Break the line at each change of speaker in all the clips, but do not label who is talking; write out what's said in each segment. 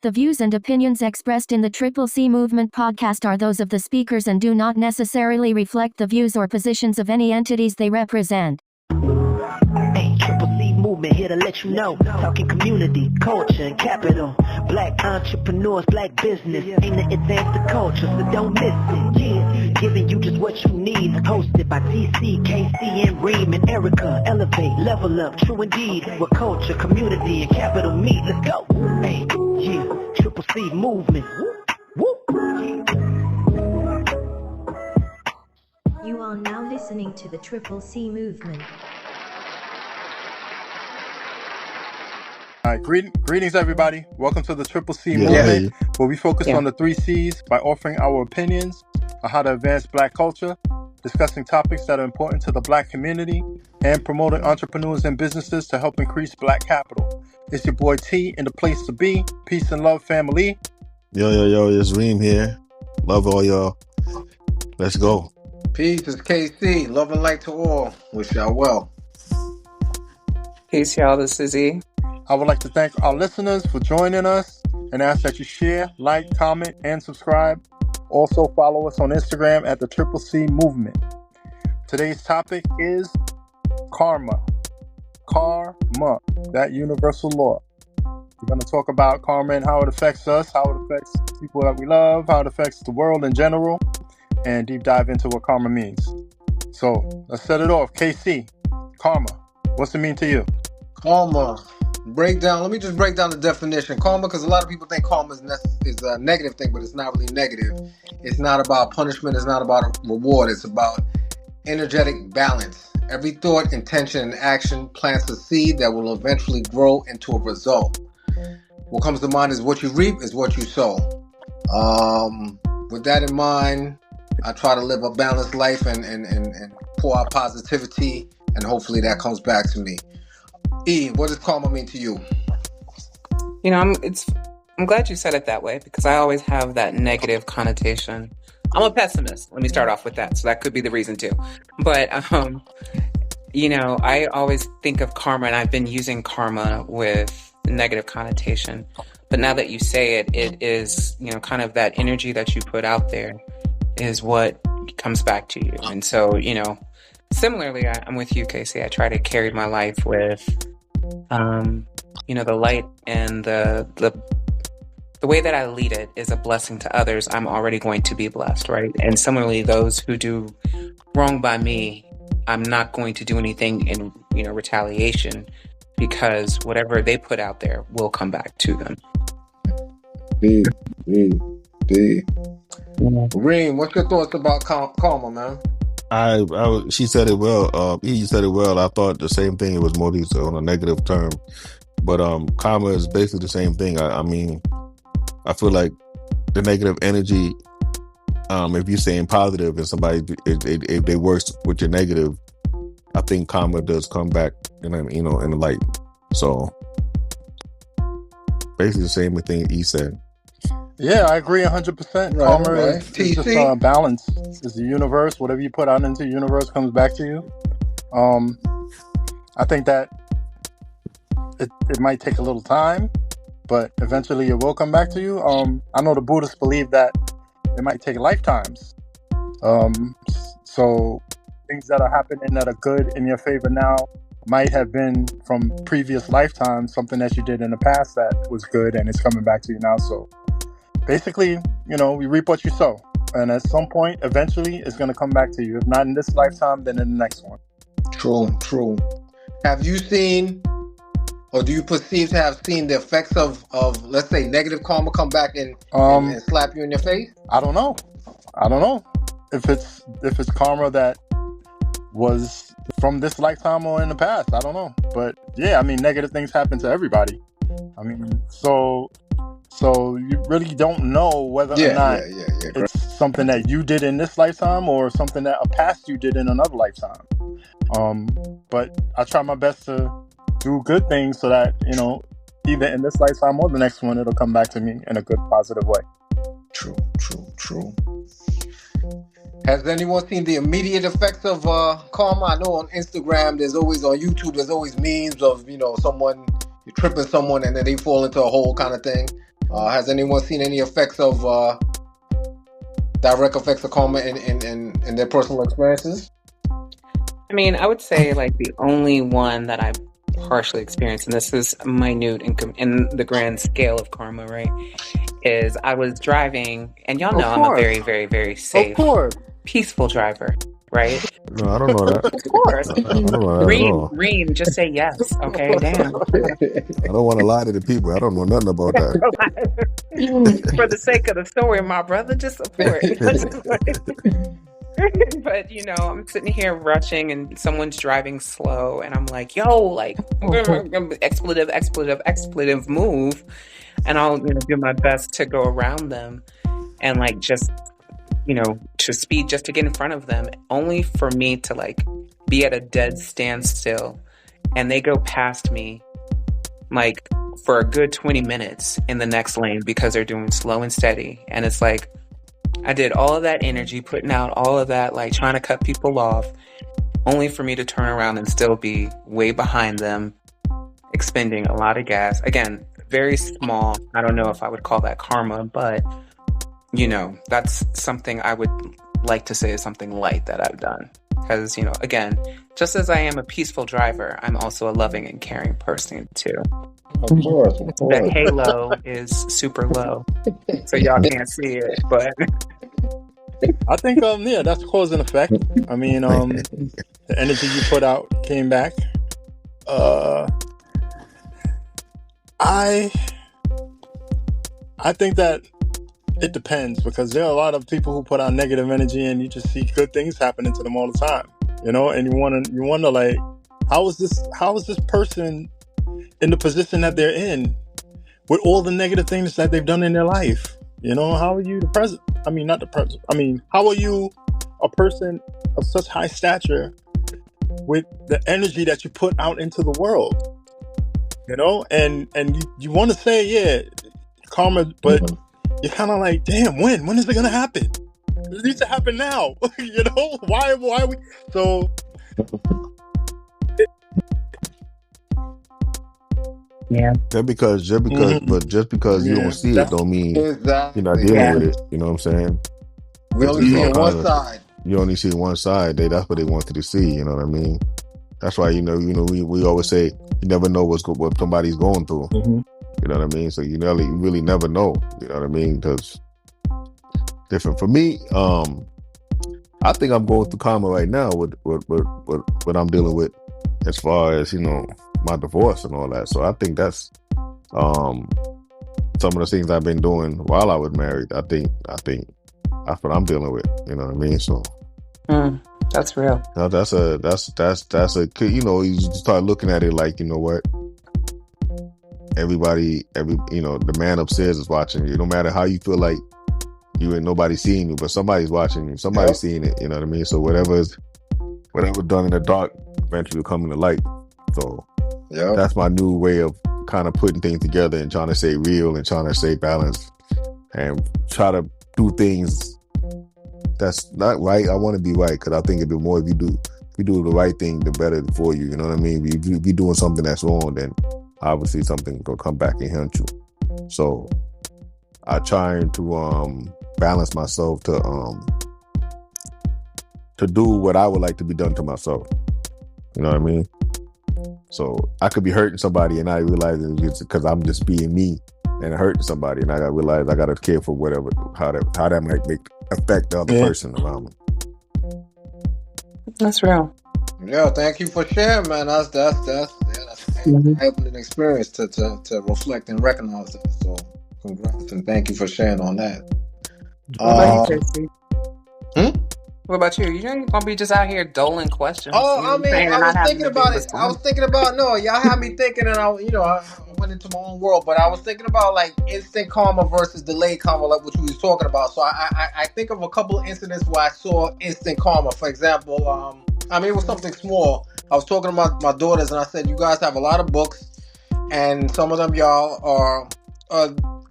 The views and opinions expressed in the Triple C Movement podcast are those of the speakers and do not necessarily reflect the views or positions of any entities they represent.
Hey, Triple C Movement here to let you know. Talking community, culture, and capital. Black entrepreneurs, black business. Aim to advance the culture, so don't miss it. Yeah, giving you just what you need. Hosted by TC, KC, and Reem, and Erica. Elevate, level up, true indeed. Where culture, community, and capital meet. Let's go. Hey, yeah, Triple C Movement. Whoop, whoop.
You are now listening to the Triple C Movement.
All right, greetings everybody. Welcome to the Triple C Movement, where we focus on the 3 C's by offering our opinions on how to advance black culture, discussing topics that are important to the black community, and promoting entrepreneurs and businesses to help increase black capital. It's your boy T in the place to be. Peace and love, family.
Yo, it's Reem here. Love all y'all. Let's go.
Peace, it's KC. Love and light to all. Wish y'all well.
Peace, y'all. This is E.
I would like to thank our listeners for joining us and ask that you share, like, comment, and subscribe. Also follow us on Instagram at the Triple C Movement. Today's topic is karma. Karma, that universal law. We're going to talk about karma and how it affects us, how it affects people that we love, how it affects the world in general, and deep dive into what karma means. So let's set it off. KC, karma, what's it mean to you?
Karma. Let me just break down the definition. Karma, because a lot of people think karma is a negative thing, but it's not really negative. It's not about punishment. It's not about a reward. It's about energetic balance. Every thought, intention, and action plants a seed that will eventually grow into a result. What comes to mind is what you reap is what you sow. With that in mind, I try to live a balanced life and pour out positivity, and hopefully that comes back to me. E, what does karma mean to you?
You know, I'm glad you said it that way, because I always have that negative connotation. I'm a pessimist. Let me start off with that. So that could be the reason too. But, you know, I always think of karma, and I've been using karma with negative connotation. But now that you say it, it is, you know, kind of that energy that you put out there is what comes back to you. And so, you know, similarly, I'm with you, Casey. I try to carry my life with, you know, the light and the way that I lead it is a blessing to others. I'm already going to be blessed, right? And similarly, those who do wrong by me, I'm not going to do anything in, you know, retaliation, because whatever they put out there will come back to them.
D. Reem, what's your thoughts about karma, man?
She said it well. You said it well. I thought the same thing. It was more on a negative term, but karma is basically the same thing. I mean, I feel like the negative energy. If you're saying positive and somebody if they work with your negative, I think karma does come back, in the light. So basically the same thing E said.
Yeah, I agree 100%. Karma is just balance. It's the universe. Whatever you put out into the universe comes back to you. I think that it might take a little time, but eventually it will come back to you. I know the Buddhists believe that it might take lifetimes. So things that are happening that are good in your favor now might have been from previous lifetimes, something that you did in the past that was good, and it's coming back to you now. So basically, you know, we reap what you sow. And at some point, eventually, it's going to come back to you. If not in this lifetime, then in the next one.
True. Have you seen, or do you perceive to have seen the effects of let's say, negative karma come back and slap you in your face?
I don't know. If it's karma that was from this lifetime or in the past. I don't know. But yeah, I mean, negative things happen to everybody. I mean, so you really don't know whether or not it's something that you did in this lifetime or something that a past you did in another lifetime. But I try my best to do good things so that, you know, either in this lifetime or the next one, it'll come back to me in a good, positive way.
True. Has anyone seen the immediate effects of karma? I know on Instagram, on YouTube, there's always memes of, you know, you're tripping someone and then they fall into a hole kind of thing. Has anyone seen any effects of direct effects of karma in their personal experiences?
I mean, I would say like the only one that I partially experienced, and this is minute in the grand scale of karma, right? Is I was driving, and y'all
Of
know I'm a
course.
very, very, very
Of
safe,
course.
peaceful driver, right?
No, I don't know that.
Of course.
I don't know that at all.
Reem, just say yes. Okay, damn.
I don't want to lie to the people. I don't know nothing about that.
For the sake of the story, my brother, just support. But you know, I'm sitting here rushing and someone's driving slow and I'm like, yo, like expletive move. And I'll, you know, do my best to go around them and like just, you know, to speed just to get in front of them, only for me to like be at a dead standstill and they go past me like for a good 20 minutes in the next lane because they're doing slow and steady. And it's like, I did all of that energy, putting out all of that, like trying to cut people off, only for me to turn around and still be way behind them, expending a lot of gas. Again, very small. I don't know if I would call that karma, but you know, that's something I would like to say is something light that I've done. Because, you know, again, just as I am a peaceful driver, I'm also a loving and caring person too.
Of course.
The halo is super low, so y'all can't see it, but
I think yeah, that's cause and effect. I mean, the energy you put out came back. I think that it depends, because there are a lot of people who put out negative energy and you just see good things happening to them all the time, you know, and you wonder like, how is this person in the position that they're in with all the negative things that they've done in their life? You know, how are you how are you a person of such high stature with the energy that you put out into the world? You know, and you want to say, yeah, karma, but you're kind of like, damn, when is it gonna happen? It needs to happen now. You know, why are we so?
yeah,
Just because you don't see it don't mean
Exactly.
you're not dealing with it. You know what I'm saying?
We only
It's
see
all
on one
kinds of-
side.
You only see one side. That's what they wanted to see. You know what I mean? That's why we always say you never know what somebody's going through.
Mhm.
You know what I mean? So you really never know. You know what I mean? Because different for me. I think I'm going through karma right now with what I'm dealing with, as far as, you know, my divorce and all that. So I think that's some of the things I've been doing while I was married. I think that's what I'm dealing with. You know what I mean? So
that's real.
that's a you know, you start looking at it like, you know what? You know, the man upstairs is watching you. No matter how you feel like you ain't nobody seeing you, but somebody's watching you. Somebody's seeing it. You know what I mean? So whatever done in the dark eventually will come in the light. So that's my new way of kind of putting things together and trying to stay real and trying to stay balanced and try to do things that's not right. I want to be right, because I think the more if you do the right thing, the better for you. You know what I mean? If you be doing something that's wrong, then obviously something will come back and haunt you. So I try to balance myself to do what I would like to be done to myself. You know what I mean? So I could be hurting somebody and I realize it's because I'm just being me and hurting somebody, and I gotta realize I gotta care for how that might affect the other person around me.
That's real.
Yeah, thank you for sharing, man. That's an eye-opening experience to reflect and recognize that. So congrats and thank you for sharing on that.
What about you, Casey?
Hmm?
What about you? You're gonna be just out here doling questions.
Oh,
You know
I
what I'm
mean,
saying?
I
And
was
not having
thinking
to
about
do
it.
this
I was thinking about, no, y'all had me thinking, and I went into my own world. But I was thinking about like instant karma versus delayed karma, like what you was talking about. So I think of a couple of incidents where I saw instant karma. For example, I mean, it was something small. I was talking about my daughters, and I said, you guys have a lot of books, and some of them y'all are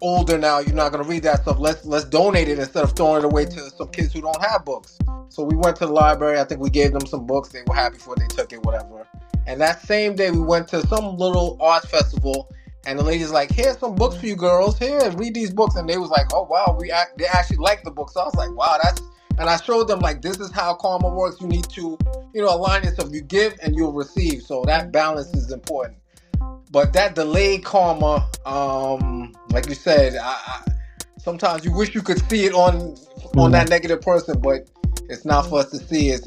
older now. You're not gonna read that stuff. Let's donate it instead of throwing it away to some kids who don't have books. So we went to the library. I think we gave them some books. They were happy for it. They took it, whatever. And that same day, we went to some little art festival, And the lady's like, "Here's some books for you girls. Here, read these books." And they was like, "Oh wow, they actually like the books." So I was like, "Wow, that's." And I showed them like, this is how karma works. You need to, align yourself. You give and you'll receive. So that balance is important. But that delayed karma, like you said, sometimes you wish you could see it on that negative person, but it's not for us to see. It's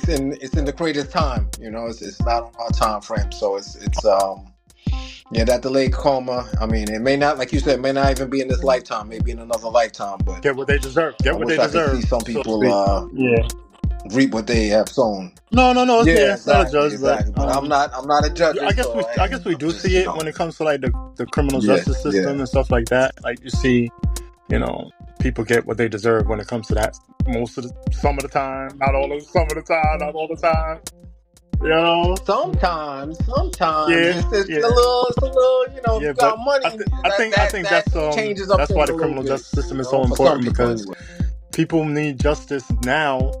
in the creator's time. It's not on our time frame. So it's yeah, that delayed karma. I mean, it may not, like you said, it may not even be in this lifetime. Maybe in another lifetime. But
Get what they deserve.
I
Get what
wish
they
I could see
deserve,
some
so to
people
speak. Yeah.
reap what they have sown.
No. It's,
Yeah,
it's not a
exactly,
judge,
exactly. But I'm not a judge.
I guess
So
I guess we do
just,
see it when it comes to like the criminal
Yeah,
justice system
yeah.
and stuff like that. Like you see, people get what they deserve when it comes to that. Some of the time, not all of some of the time, not all the time.
Sometimes
Yeah,
it's
yeah.
a little, if
Yeah,
you got
but
money,
I think
that
that's
changes up
that's why
things
the
a little
criminal
bit,
justice system is so
for some
important,
people
because
anyway.
people need justice now.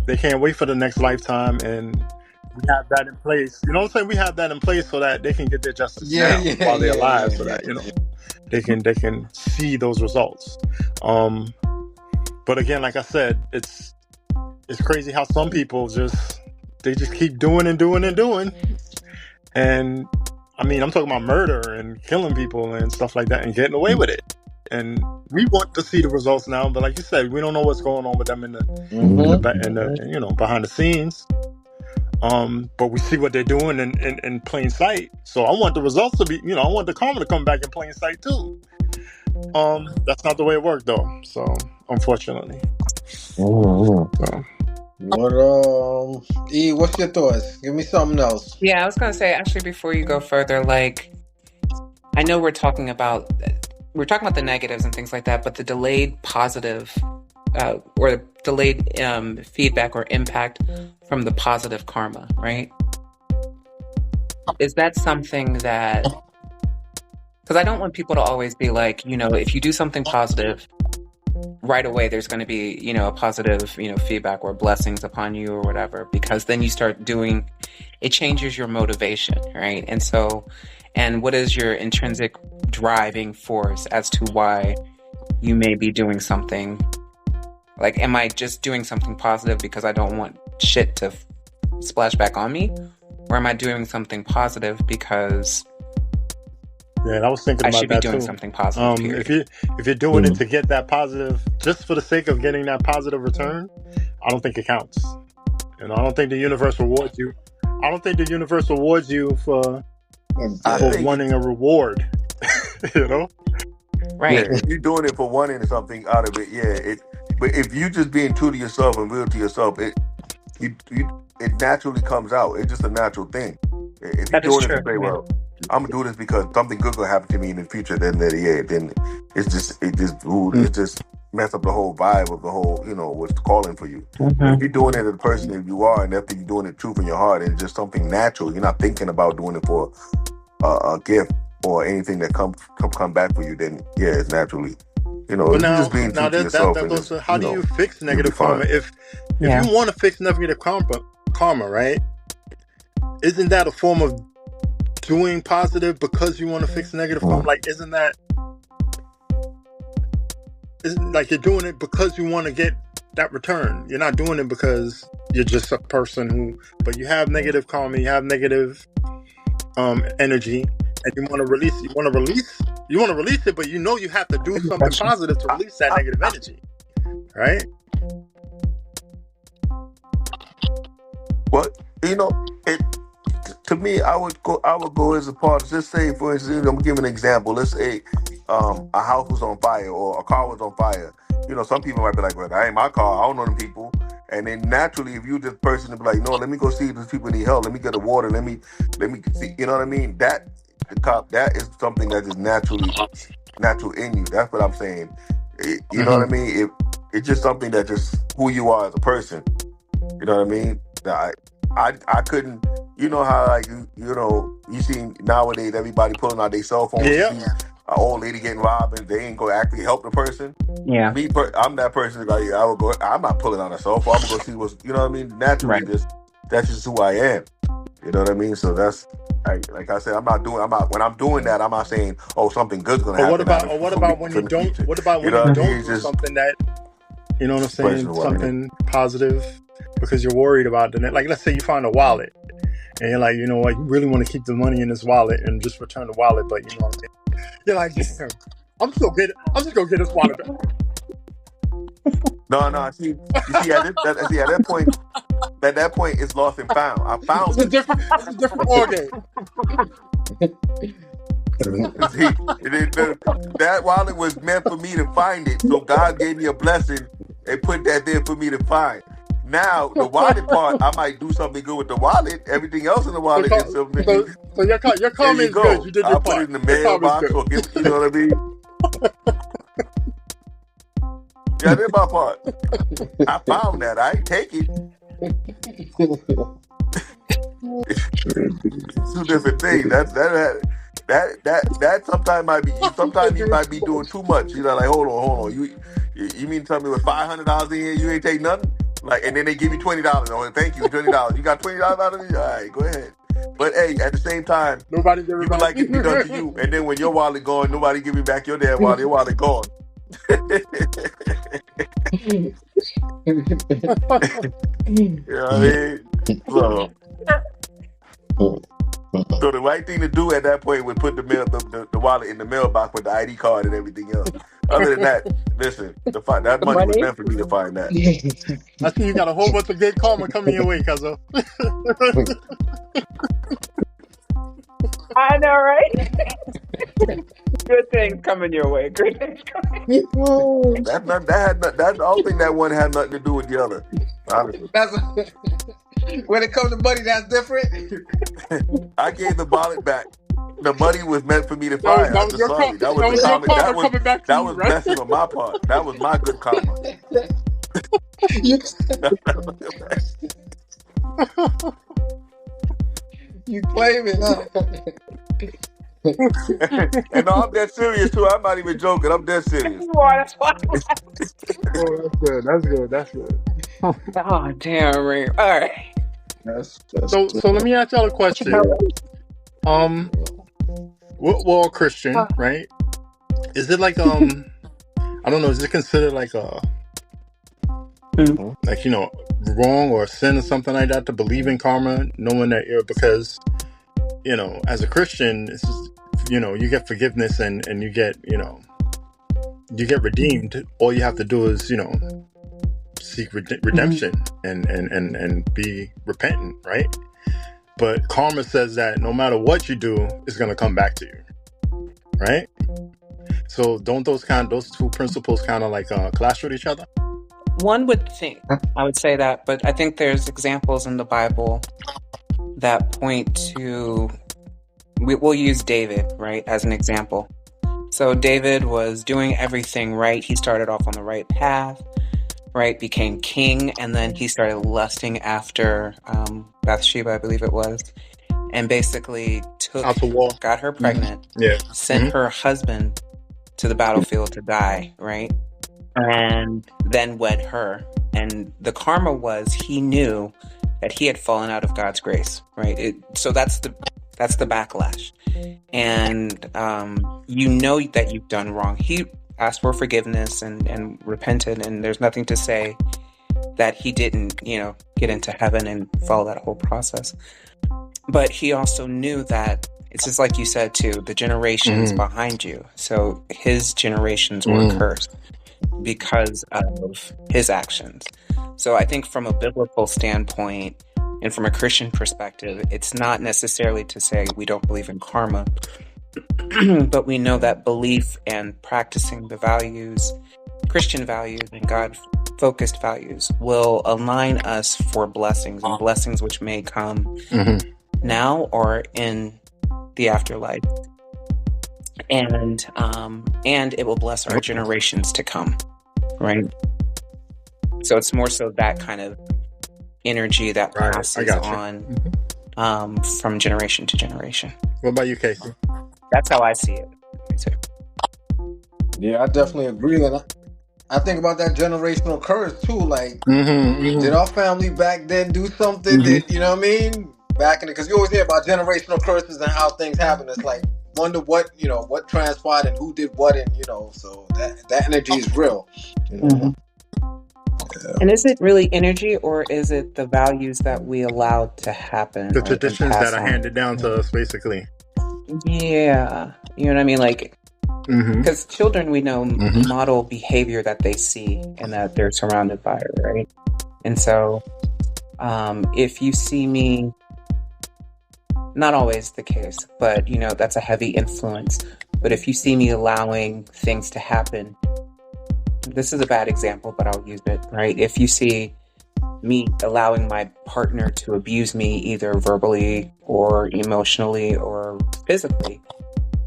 They can't wait for the next lifetime, and we have that in place. You know what I'm saying? We have that in place so that they can get their justice
Yeah,
now
yeah,
while they're
yeah,
alive,
yeah,
so that
yeah.
they can see those results. But again, like I said, it's crazy how some people just keep doing and doing and doing. And I mean, I'm talking about murder and killing people and stuff like that and getting away with it. And we want to see the results now, but like you said, we don't know what's going on with them in the behind the scenes. But we see what they're doing in plain sight. So I want the results to be, I want the karma to come back in plain sight too. That's not the way it worked though. So unfortunately. So.
What E, what's your thoughts? Give me something else.
Yeah, I was gonna say, actually, before you go further, like, I know we're talking about the negatives and things like that, but the delayed positive or delayed feedback or impact from the positive karma, right? Is that something that, because I don't want people to always be like, if you do something positive, right away there's going to be, a positive, feedback or blessings upon you or whatever, because then you start doing, it changes your motivation, right? And so, and what is your intrinsic driving force as to why you may be doing something? Like, am I just doing something positive because I don't want shit to splash back on me? Or am I doing something positive because
I was thinking about
I should be
that
doing
too.
something positive, period.
If you're doing it to get that positive, just for the sake of getting that positive return, I don't think it counts. I don't think the universe rewards you. I don't think the universe rewards you for wanting a reward.
Right.
Yeah, if you're doing it for wanting something out of it, but if you just being true to yourself and real to yourself, it naturally comes out. It's just a natural thing. If you're
That is
doing it
true.
to say, well, I'm gonna do this because something good gonna happen to me in the future, then it just mess up the whole vibe of the whole, what's calling for you. If you're doing it as a person that you are, and after you're doing it true from your heart, and it's just something natural, you're not thinking about doing it for a gift or anything that come back for you, then it's naturally, if you're just being true to yourself.
How do you fix negative karma? If you want to fix negative karma, right? Isn't that a form of doing positive because you want to fix negative karma? Like, isn't like you're doing it because you want to get that return? You're not doing it because you're just a person but you have negative karma, you have negative energy, and you want to release it, but you have to do something positive to release that negative energy, right?
Well, to me, I would go as a part. Just say, for instance, I'm gonna give an example. Let's say a house was on fire or a car was on fire. Some people might be like, "Well, that ain't my car. I don't know them people." And then naturally, if you just person to be like, "No, let me go see if these people need help. Let me get the water. Let me see." You know what I mean? That is something that is natural in you. That's what I'm saying. You know what I mean? It's just something that just who you are as a person. You know what I mean? I couldn't. You know how, like, you see nowadays everybody pulling out their cell phones to see an old lady getting robbed and they ain't gonna actually help the person.
Yeah.
I'm that person. Like, I would go. I'm not pulling out a cell phone. I'm gonna go see what's. You know what I mean? Naturally,
Right.
that's just who I am. You know what I mean? So that's like I said, I'm not when I'm doing that, I'm not saying, oh, something good's gonna happen out of
What
for me
about when you
from the
don't?
future.
What about
You
when
know
you
what I mean?
don't
It's
do
just
something that, you know what I'm saying?
questionable. I mean,
Something positive because you're worried about the net. Like, let's say you find a wallet and you're like, you know what, you really want to keep the money in this wallet and just return the wallet, but you know what I'm saying? You're like, damn, I'm just gonna get this wallet back.
no. See, you see at that point, it's lost and found. I
It's
found
a
it.
different ball game.
See, that wallet was meant for me to find it, so God gave me a blessing and put that there for me to find. Now, the wallet part, I might do something good with the wallet. Everything else in the
So,
wallet is something.
so your
There
karma
you
is good.
go.
You did your
I'll put
part.
it in the
Your karma is
mailbox
good.
or give. You know what I mean? Yeah, I did my part. I found that. I ain't take it. It's two different things. That sometimes might be. Sometimes you might be doing too much. You know, like hold on. You mean to tell me with $500 in here, you ain't take nothing? Like, and then they give you $20. Oh, thank you, $20. You got $20 out of me? All right, go ahead. But hey, at the same time,
Nobody give
you
it
would
back.
like it to be done to you, and then when your wallet gone, nobody give you back your damn wallet. Your wallet gone. You know what I mean? So the right thing to do at that point was put the wallet in the mailbox with the ID card and everything else. Other than that, listen, that money was meant for me to find that.
I think you got a whole bunch of good karma coming your way, cuzzo.
I know, right? Good things coming your way. Good things coming.
I don't think that one had nothing to do with the other. Honestly,
When it comes to money, that's different.
I gave the wallet back. The money was meant for me to
That was,
find.
that
I'm
was
just
your
sorry. That was
that
the
was your
comment.
karma coming back to
That
you,
was
right?
blessing on my part. That was my good karma.
you, you claim it, huh?
And no, I'm dead serious too. I'm not even joking. I'm dead serious.
That's why.
Oh, that's good. That's good.
Oh, damn, Ray. All right.
So let me ask y'all a question. We're all Christian, right? Is it like I don't know, is it considered like like, you know, wrong or sin or something like that to believe in karma, knowing that because, you know, as a Christian, it's just, you know, you get forgiveness and you get, you know, you get redeemed. All you have to do is, you know, seek redemption and be repentant, right? But karma says that no matter what you do, it's going to come back to you, right? So don't those two principles kind of like clash with each other?
One would think, I would say that, but I think there's examples in the Bible that point to, we'll use David, right, as an example. So David was doing everything right. He started off on the right path, right, became king, and then he started lusting after Bathsheba, I believe it was, and basically got her pregnant, sent her husband to the battlefield to die, right, and then wed her. And the karma was he knew that he had fallen out of God's grace, right? So that's the backlash. And you know that you've done wrong. He asked for forgiveness and repented, and there's nothing to say that he didn't, you know, get into heaven and follow that whole process. But he also knew that it's just like you said too, the generations behind you. So his generations were cursed because of his actions. So I think from a biblical standpoint and from a Christian perspective, it's not necessarily to say we don't believe in karma, but we know that belief and practicing the values, Christian values and God-focused values will align us for blessings, and blessings which may come now or in the afterlife. And it will bless our generations to come, right? So it's more so that kind of energy that passes on from generation to generation.
What about you, Casey?
That's how I see it.
Yeah, I definitely agree. And I think about that generational curse too. Like, did our family back then do something that, you know what I mean? back in it, because you always hear about generational curses and how things happen. It's like, wonder what what transpired and who did what, and so that energy is real.
Mhm. And is it really energy, or is it the values that we allowed to happen,
The
right, and
traditions that
pass
are
on?
handed down to us, basically.
Yeah, you know what I mean? Like,
Mm-hmm.
because children, we know,
Mhm.
model behavior that they see and that they're surrounded by, right? And so, if you see me, not always the case, but that's a heavy influence. But if you see me allowing things to happen, this is a bad example, but I'll use it, right? If you see me allowing my partner to abuse me either verbally or emotionally or physically,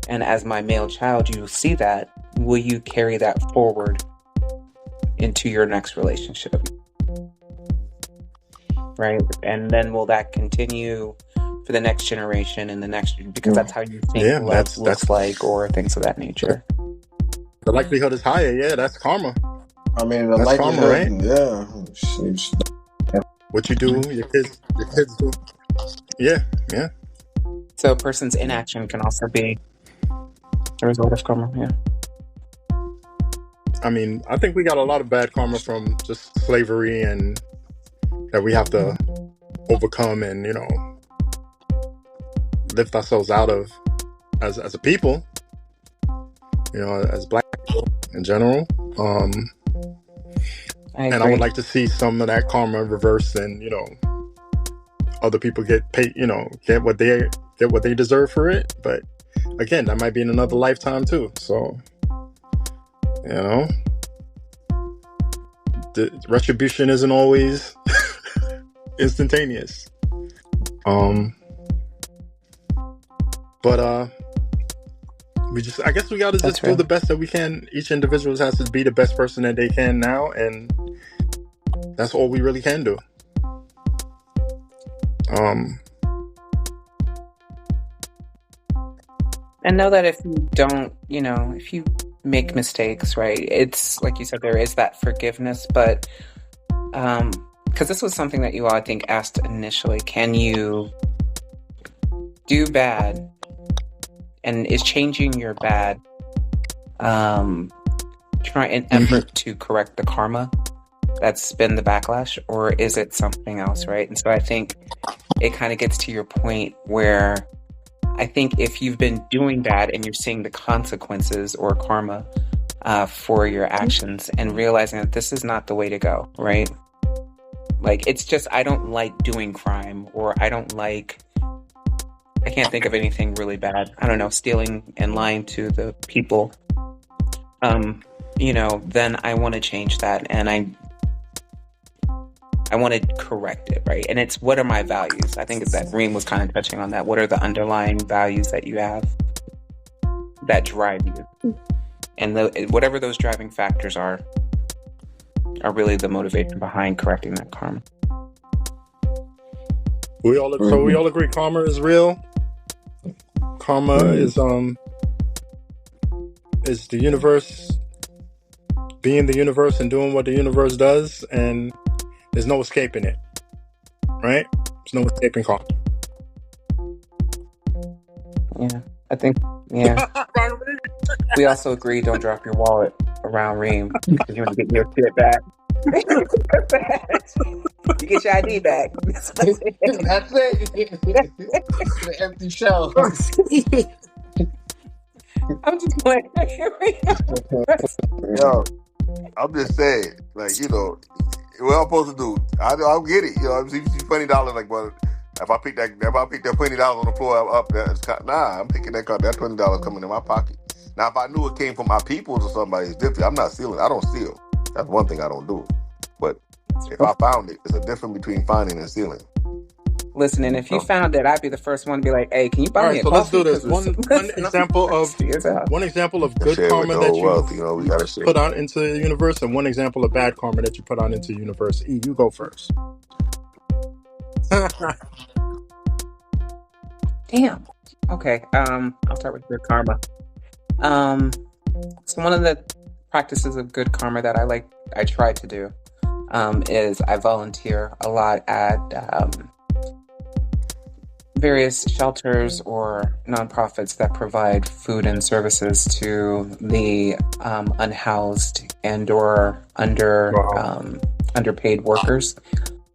and as my male child, you see that, will you carry that forward into your next relationship? Right? And then will that continue for the next generation and the next, because that's how you think
Yeah,
love
that's
looks like, or things of that nature.
the likelihood is higher. Yeah, that's karma.
I mean, the
That's karma,
likelihood,
right?
yeah.
What you do, your kids do. Yeah, yeah.
So a person's inaction can also be a result of karma. Yeah.
I mean, I think we got a lot of bad karma from just slavery, and that we have to overcome and lift ourselves out of as a people. As Black people in general.
I
And I
agree.
would like to see some of that karma reverse, and other people get paid. Get what they deserve for it. But again, that might be in another lifetime too. So the retribution isn't always instantaneous. But I guess we gotta
That's
just do
real.
the best that we can. Each individual has to be the best person that they can now, and that's all we really can do.
And know that if you don't, if you make mistakes, right, it's like you said, there is that forgiveness, but because this was something that you all, I think, asked initially, can you do bad, and is changing your bad try an effort to correct the karma that's been the backlash, or is it something else, right? And so I think it kind of gets to your point where I think if you've been doing bad and you're seeing the consequences or karma for your actions, and realizing that this is not the way to go, right? Like, it's just, I don't like doing crime, or I can't think of anything really bad. I don't know, stealing and lying to the people. Then I want to change that, and I want to correct it, right? And it's, what are my values? I think that Reem was kind of touching on that. What are the underlying values that you have that drive you? And whatever those driving factors are really the motivation behind correcting that karma.
So we all agree karma is real. Karma is the universe being the universe and doing what the universe does, and there's no escaping it, right? There's no escaping karma.
Yeah, I think, yeah. We also agree, don't drop your wallet around Reem, because you want to get your shit back. You get your ID back.
That's it. The empty shell.
I'm just playing.
Yo, I'm just saying, like, what I'm supposed to do. I'll get it. I'm see $20 like, well, if I pick that $20 on the floor up, I'm picking that card. That $20 coming in my pocket. Now, if I knew it came from my peoples or somebody, it's different. I'm not stealing. I don't steal. That's one thing I don't do. But if I found it, there's a difference between finding and stealing.
Listen, and if you found it, I'd be the first one to be like, "Hey, can you buy me a
so
coffee?"
let's do this. One example of good karma that you
we gotta share.
put out into the universe, and one example of bad karma that you put out into the universe. E, you go first.
Damn. Okay. I'll start with good karma. So one of the practices of good karma that I try to do, is I volunteer a lot at various shelters or nonprofits that provide food and services to the unhoused and or
Wow.
underpaid workers.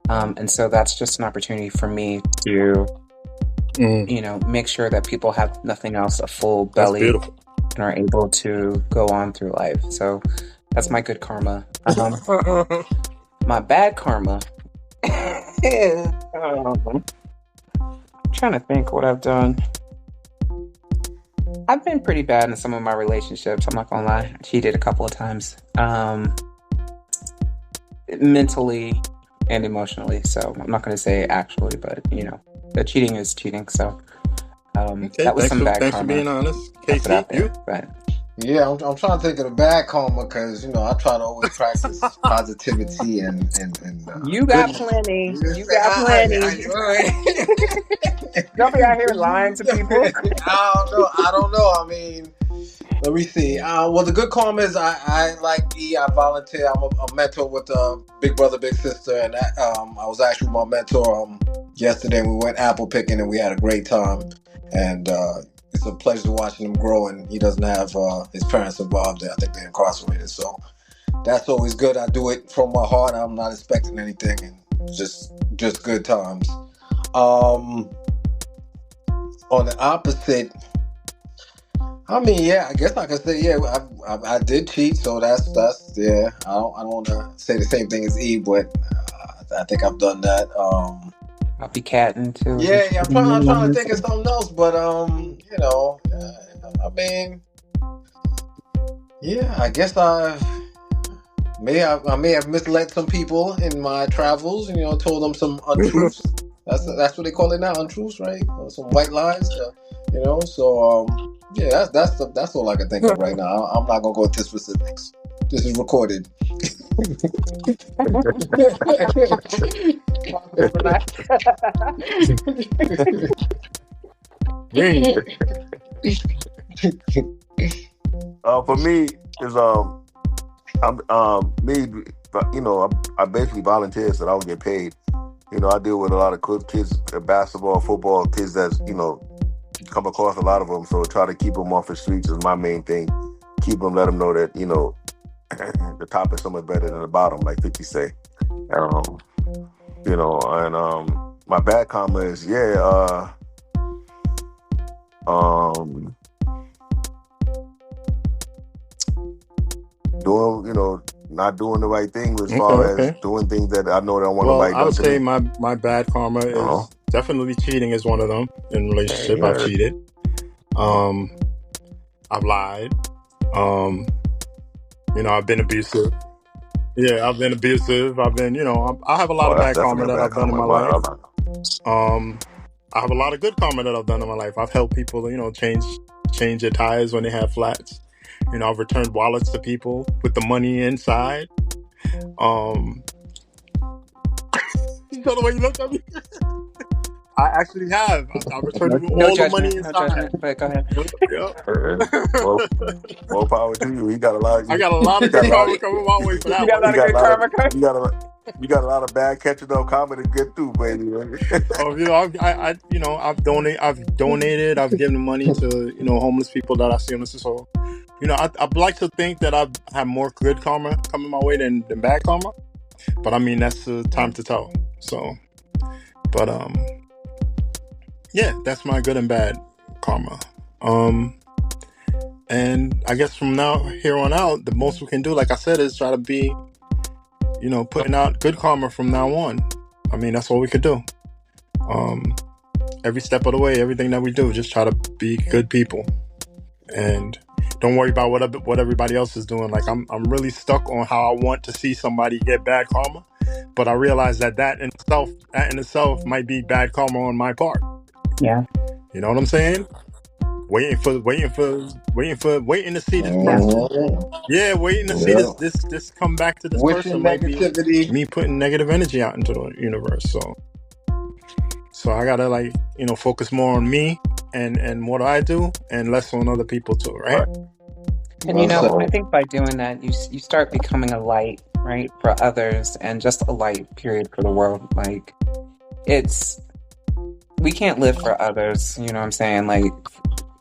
And so that's just an opportunity for me to,
Mm,
make sure that people have nothing else, a full
that's
belly,
beautiful.
and are able to go on through life. So that's my good karma. My bad karma is, I'm trying to think what I've done. I've been pretty bad in some of my relationships. I'm not gonna lie. I cheated a couple of times, mentally and emotionally. So I'm not gonna say actually, but the cheating is cheating. So
Okay,
that was some bad
thanks for
karma
being honest.
I put
Casey,
out
you?
there. But
Yeah, I'm trying to think of the bad karma because I try to always practice positivity and
you got
goodness.
plenty.
You
You
say,
got plenty. Don't be out here lying to people.
I don't know. I mean, let me see. Well, the good karma is I like E. I volunteer. I'm a mentor with Big Brother Big Sister, and I was actually with my mentor yesterday. We went apple picking, and we had a great time. And it's a pleasure watching him grow. And he doesn't have his parents involved. I think they're incarcerated, so that's always good. I do it from my heart. I'm not expecting anything, and just good times. On the opposite. I mean, yeah, I guess I could say, yeah, I did cheat, so that's yeah. I don't want to say the same thing as E, but I think I've done that.
I'll be catting too.
Yeah, I'm trying to think of something else, but I mean, yeah, I guess I may have misled some people in my travels, and told them some untruths. That's what they call it now, untruths, right? Or some white lies, So yeah, that's all I can think of right now. I'm not gonna go into specifics. This is recorded.
Green.
For me is I'm me, I basically volunteer so that I don't get paid. I deal with a lot of kids, basketball, football, kids that's come across a lot of them. So try to keep them off the streets is my main thing. Keep them, let them know that the top is somewhat better than the bottom, like 50 say. And my bad karma is doing not doing the right thing as
Okay,
far as
okay.
doing things that I know don't want
Well,
nobody
I would
done to
say
me.
my bad karma is definitely cheating is one of them. In relationship, I've cheated. I've lied. I've been abusive. Yeah, I've been abusive. I've been, I have a lot of
That's
bad karma
definitely a
that
bad
I've done in my
karma.
life. I have a lot of good karma that I've done in my life. I've helped people, change their tires when they have flats. I've returned wallets to people with the money inside. You know the way you looked at me? I actually have. I've returned
No
all the money
judgment, no
inside.
judgment. But go ahead.
Well, more power to you. You got a lot.
I got a lot of good karma coming my way for that
You got a
one.
lot of good karma coming.
You got a lot of bad catching up karma to get through, baby.
I've donated. I've given money to homeless people that I see on the street. So, I'd like to think that I've had more good karma coming my way than bad karma. But I mean, that's time to tell. So, but yeah, that's my good and bad karma. And I guess from here on out, the most we can do, like I said, is try to be, putting out good karma from now on. I mean, that's all we could do. Every step of the way, everything that we do, just try to be good people, and don't worry about what everybody else is doing. Like I'm really stuck on how I want to see somebody get bad karma, but I realize that in itself might be bad karma on my part.
Yeah.
You know what I'm saying? Waiting to see this person. Yeah, waiting to see this come back to this person might be me putting negative energy out into the universe. So I gotta focus more on me and what I do and less on other people too, right?
And I think by doing that, you start becoming a light, right, for others, and just a light, period, for the world. Like, it's we can't live for others. You know what I'm saying? Like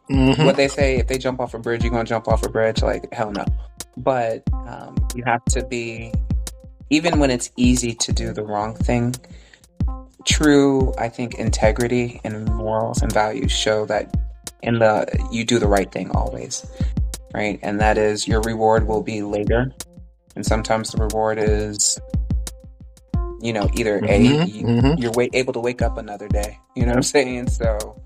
what they say, if they jump off a bridge, you're gonna jump off a bridge. Like hell no. But you have to be, even when it's easy to do the wrong thing. True, I think integrity and morals and values show that you do the right thing always, right? And that is your reward will be later, and sometimes the reward is, either you're able to wake up another day. You know what I'm saying? So,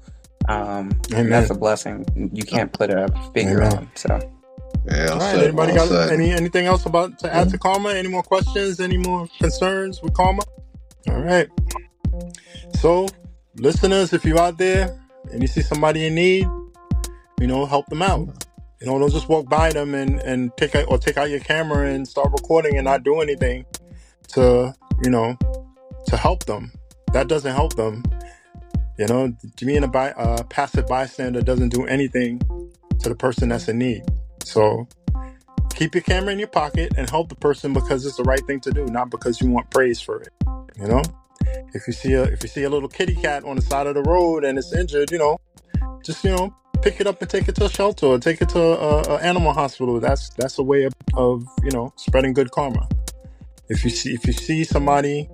that's a blessing. You can't put a figure on. So,
yeah.
All right. Anybody got anything else to add to karma? Any more questions? Any more concerns with karma? All right. So, listeners, if you're out there and you see somebody in need, help them out. Don't just walk by them and take out your camera and start recording and not do anything to help them. That doesn't help them. Being a passive bystander doesn't do anything to the person that's in need. So keep your camera in your pocket and help the person because it's the right thing to do, not because you want praise for it. If you see a little kitty cat on the side of the road and it's injured, just pick it up and take it to a shelter or take it to a animal hospital. That's a way of spreading good karma. If you see somebody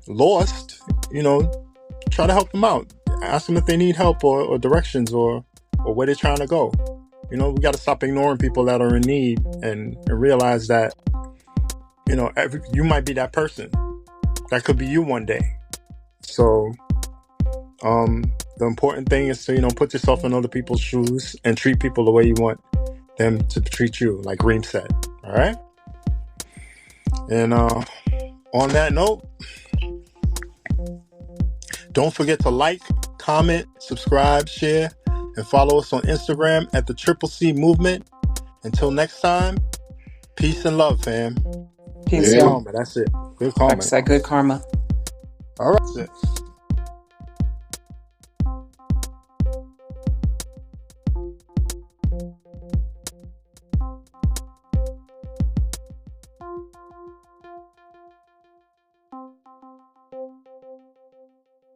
lost, try to help them out. Ask them if they need help or directions or where they're trying to go. We got to stop ignoring people that are in need and realize that you might be that person. That could be you one day. So the important thing is to put yourself in other people's shoes and treat people the way you want them to treat you, like Reem said. All right. And on that note, don't forget to like, comment, subscribe, share, and follow us on Instagram at the Triple C Movement. Until next time, peace and love, fam.
Peace,
Good
y'all.
karma. That's it. Good karma.
Like I said, good karma.
All right. That's it.